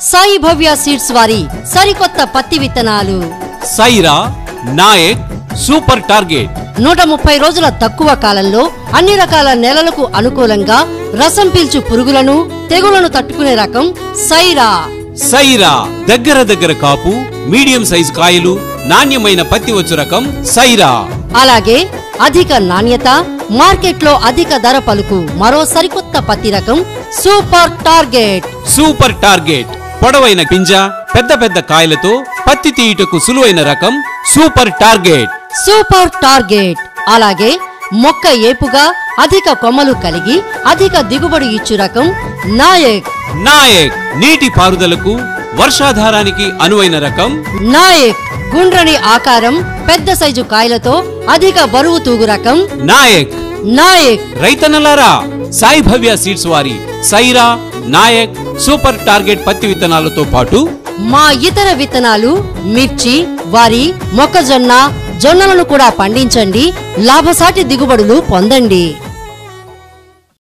సాయి భవ్య seeds వారి సరికొత్త పత్తి విత్తనాలు సైరా, నాయక్, సూపర్ టార్గెట్. 130 రోజుల తక్కువ కాలంలో అన్ని రకాల నేలలకు అనుకూలంగా రసం పీల్చు పురుగులను, తెగుళ్లను తట్టుకునే రకం సైరా. సైరా దగ్గర కాపు, మీడియం సైజ్ కాయలు, నాణ్యమైన పత్తి వచ్చు రకం సైరా. అలాగే అధిక నాణ్యత, మార్కెట్లో అధిక ధర పలుకు మరో సరికొత్త పత్తి రకం సూపర్ టార్గెట్. సూపర్ టార్గెట్ పొడవైన పింజ, పెద్ద కాయలతో పత్తి తీయుటకు సులువైన రకం సూపర్ టార్గెట్. సూపర్ టార్గెట్ అలాగే మొక్క ఏపుగా అధిక కొమ్మలు కలిగి అధిక దిగుబడి ఇచ్చు రకం నాయక్. నాయక్ నీటి పారుదలకు, వర్షాధారానికి అనువైన రకం నాయక్. గుండ్రని ఆకారం, పెద్ద సైజు కాయలతో అధిక బరువు తూగు రకం నాయక్. నాయక్. రైతన్నలారా, సాయి భవ్య సీడ్స్ వారి సైరా, నాయక్, సూపర్ టార్గెట్ పత్తి విత్తనాలతో పాటు మా ఇతర విత్తనాలు మిర్చి, వరి, మొక్కజొన్న, జొన్నలను కూడా పండించండి. లాభసాటి దిగుబడులు పొందండి.